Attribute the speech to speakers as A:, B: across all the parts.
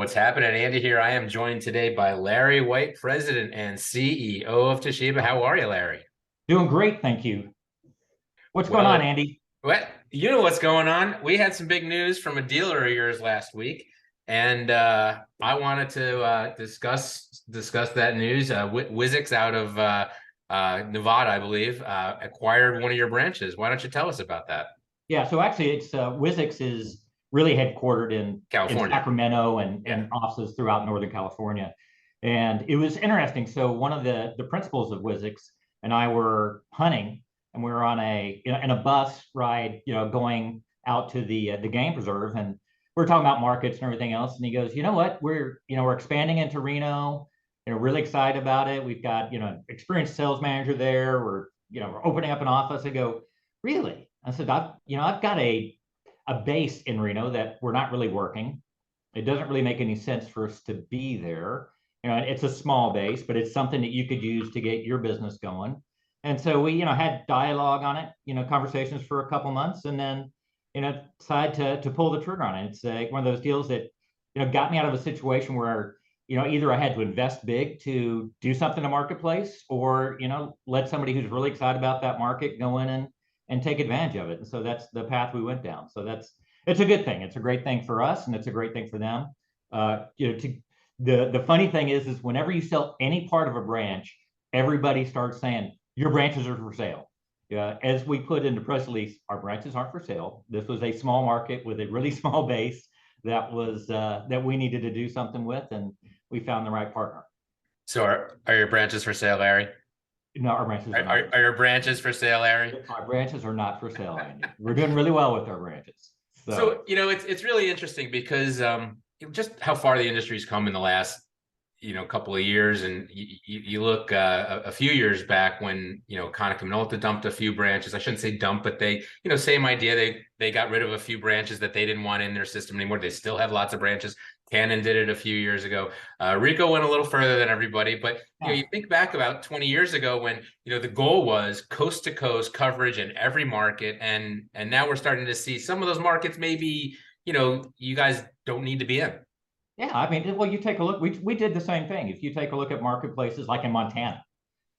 A: What's happening? Andy here. I am joined today by Larry White, President and CEO of Toshiba. How are you, Larry?
B: Doing great, thank you. What's going
A: Well,
B: on, Andy?
A: you know what's going on. We had some big news from a dealer of yours last week, and I wanted to discuss that news. WiZiX out of Nevada, I believe, acquired one of your branches. Why don't you tell us about that?
B: Yeah, so actually, it's WiZiX is really headquartered in
A: California.
B: Sacramento
A: Yeah.
B: and offices throughout Northern California. And it was interesting. So one of the principals of WiZiX and I were hunting, and we were on in a bus ride, going out to the game preserve, and we are talking about markets and everything else. And he goes, you know what, we're expanding into Reno. Really excited about it. We've got experienced sales manager there. We're opening up an office. I go, really? I said, I've got a base in Reno that we're not really working. It doesn't really make any sense for us to be there. It's a small base, but it's something that you could use to get your business going. And so we, had dialogue on it, conversations for a couple months, and then, decided to pull the trigger on it. It's one of those deals that, got me out of a situation where, either I had to invest big to do something in the marketplace, or, let somebody who's really excited about that market go in and take advantage of it. And so that's the path we went down. So it's a good thing. It's a great thing for us, and it's a great thing for them. The funny thing is whenever you sell any part of a branch, everybody starts saying your branches are for sale. As we put in the press release, our branches aren't for sale. This was a small market with a really small base that we needed to do something with, and we found the right partner.
A: So are your branches for sale, Larry?
B: No, our branches are not.
A: Are your branches for sale, Larry?
B: Our branches are not for sale, Andy. We're doing really well with our branches.
A: So it's really interesting because just how far the industry's come in the last couple of years, and you look a few years back when Konica Minolta dumped a few branches. I shouldn't say dump, but they same idea. They got rid of a few branches that they didn't want in their system anymore. They still have lots of branches. Canon did it a few years ago. Ricoh went a little further than everybody, but you think back about 20 years ago when the goal was coast to coast coverage in every market, and now we're starting to see some of those markets maybe you guys don't need to be in.
B: Yeah, I mean, well, you take a look. We did the same thing. If you take a look at marketplaces like in Montana,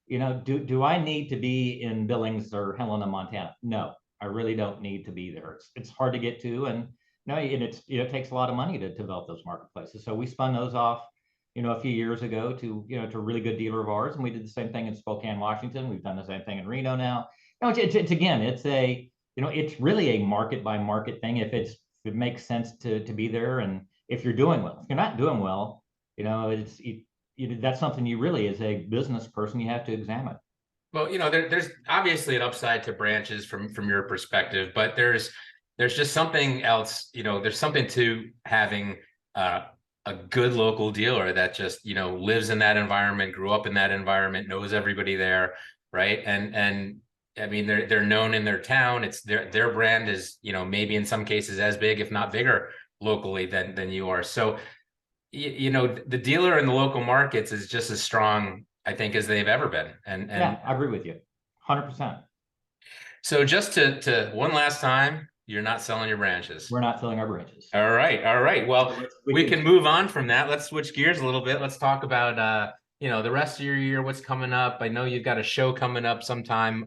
B: do I need to be in Billings or Helena, Montana? No, I really don't need to be there. It's hard to get to, and it takes a lot of money to develop those marketplaces. So we spun those off, a few years ago to a really good dealer of ours, and we did the same thing in Spokane, Washington. We've done the same thing in Reno now. It's again, it's really a market by market thing. If it makes sense to be there, and if you're doing well. If you're not doing well, that's something you really, as a business person, you have to examine.
A: Well, there's obviously an upside to branches from your perspective, but there's just something else. There's something to having a good local dealer that just lives in that environment, grew up in that environment, knows everybody there, right? And I mean, they're known in their town. It's their brand is maybe in some cases as big, if not bigger, locally than you are. So the dealer in the local markets is just as strong, I think, as they've ever been. And
B: yeah, I agree with you 100%.
A: So just to one last time, you're not selling your branches.
B: We're not selling our branches.
A: All right. Well, we can move on from that. Let's switch gears a little bit. Let's talk about the rest of your year, what's coming up. I know you've got a show coming up sometime.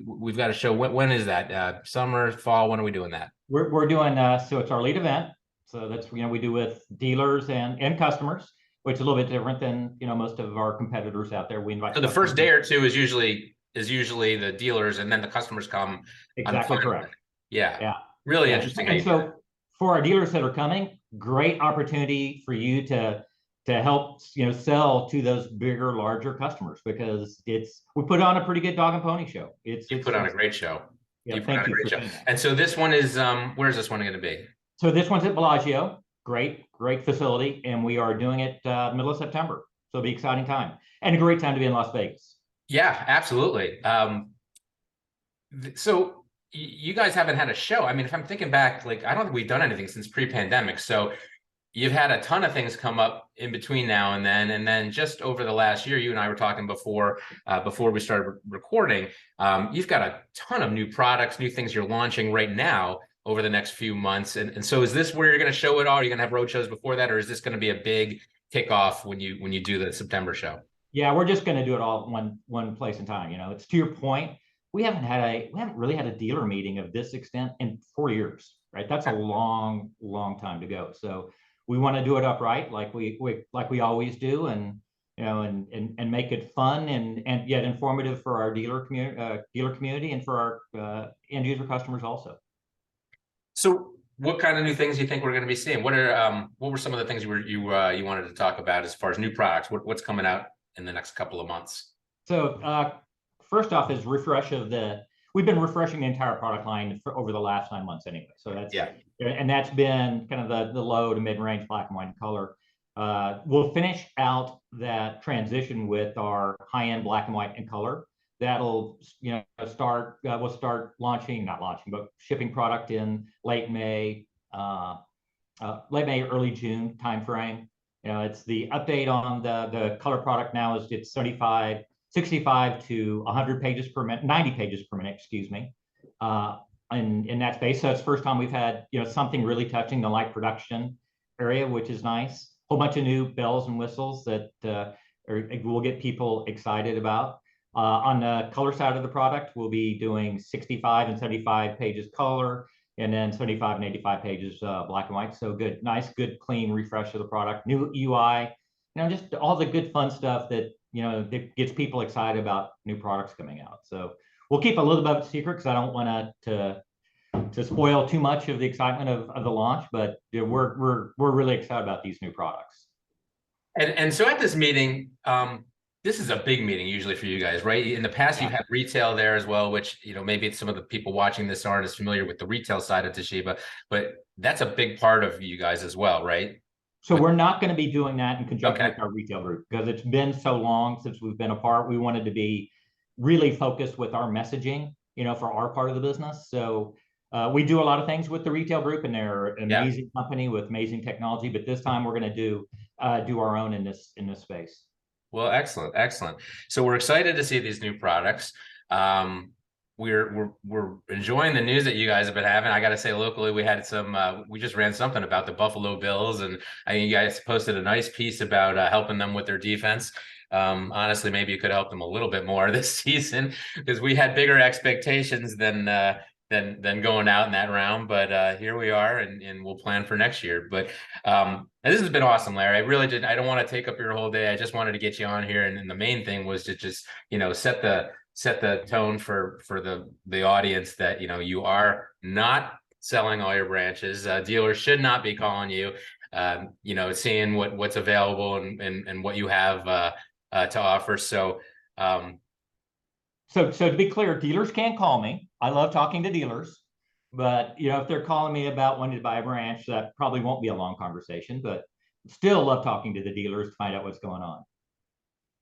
A: We've got a show. When is that? Summer, fall? When are we doing that?
B: We're doing so it's our lead event. So that's we do with dealers and customers, which is a little bit different than most of our competitors out there. We invite.
A: So the first day or two is usually the dealers, and then the customers come.
B: Exactly correct.
A: Yeah. Really interesting.
B: And so for our dealers that are coming, great opportunity for you to help sell to those bigger, larger customers, because we put on a pretty good dog and pony show.
A: You put on a great show.
B: Yeah, thank you.
A: And so this one is where's this one going to be?
B: So this one's at Bellagio. Great facility, and we are doing it middle of September. So it'll be an exciting time and a great time to be in Las Vegas.
A: Yeah, absolutely. So you guys haven't had a show. I mean, if I'm thinking back, I don't think we've done anything since pre-pandemic. So you've had a ton of things come up in between now and then just over the last year, you and I were talking before we started recording. You've got a ton of new products, new things you're launching right now over the next few months. And so is this where you're going to show it all? Are you going to have road shows before that, or is this going to be a big kickoff when you do the September show?
B: Yeah, we're just going to do it all one place in time. It's to your point. We haven't really had a dealer meeting of this extent in 4 years, right? That's a long time to go. So we want to do it upright, like we always do, and and make it fun and yet informative for our dealer community and for our end user customers also.
A: So what kind of new things do you think we're going to be seeing? What were some of the things you wanted to talk about as far as new products? What's coming out in the next couple of months?
B: So first off is we've been refreshing the entire product line over the last 9 months anyway. So that's been kind of the low to mid range black and white and color. We'll finish out that transition with our high end black and white and color. That'll start. We'll start not launching, but shipping product in late May, early June timeframe. It's the update on the color product now is it's 65 to 100 pages per minute, 90 pages per minute, excuse me, in that space. So it's the first time we've had something really touching the light production area, which is nice. Whole bunch of new bells and whistles that will get people excited about. On the color side of the product, we'll be doing 65 and 75 pages color, and then 75 and 85 pages black and white. So good, clean refresh of the product. New UI, just all the good fun stuff that that gets people excited about new products coming out. So we'll keep a little bit of a secret because I don't want to spoil too much of the excitement of the launch. But we're really excited about these new products.
A: And so at this meeting, this is a big meeting usually for you guys, right? In the past, you've had retail there as well, which, maybe some of the people watching this aren't as familiar with the retail side of Toshiba, but that's a big part of you guys as well, right?
B: So we're not going to be doing that in conjunction with our retail group because it's been so long since we've been apart. We wanted to be really focused with our messaging, for our part of the business. So we do a lot of things with the retail group, and they're an amazing company with amazing technology. But this time we're going to do our own in this space.
A: Well, excellent. So we're excited to see these new products. We're enjoying the news that you guys have been having. I got to say, locally, we had we just ran something about the Buffalo Bills, and I think you guys posted a nice piece about helping them with their defense. Honestly, maybe you could help them a little bit more this season because we had bigger expectations than going out in that round. But here we are, and we'll plan for next year. But this has been awesome, Larry. I don't want to take up your whole day. I just wanted to get you on here, and the main thing was to just set the tone for the audience that you are not selling all your branches. Dealers should not be calling you. Seeing what's available and what you have to offer. So
B: to be clear, dealers can call me. I love talking to dealers, but if they're calling me about wanting to buy a branch, that probably won't be a long conversation. But still love talking to the dealers to find out what's going on.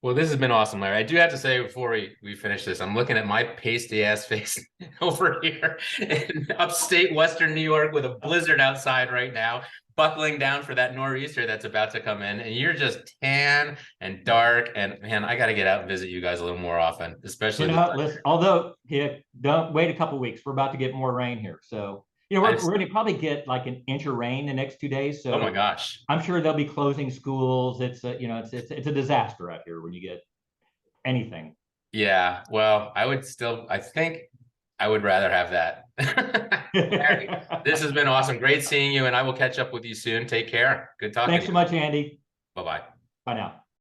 A: Well, this has been awesome, Larry. I do have to say before we finish this, I'm looking at my pasty ass face over here in upstate Western New York with a blizzard outside right now, buckling down for that nor'easter that's about to come in. And you're just tan and dark. And man, I got to get out and visit you guys a little more often, especially.
B: Listen, although don't wait a couple of weeks. We're about to get more rain here. So we're going to probably get like an inch of rain the next 2 days. So
A: oh my gosh,
B: I'm sure they'll be closing schools. It's a disaster out here when you get anything.
A: Yeah, well, I think I would rather have that. Larry, this has been awesome. Great seeing you, and I will catch up with you soon. Take care. Good talking.
B: Thanks so much, Andy.
A: Bye-bye.
B: Bye now.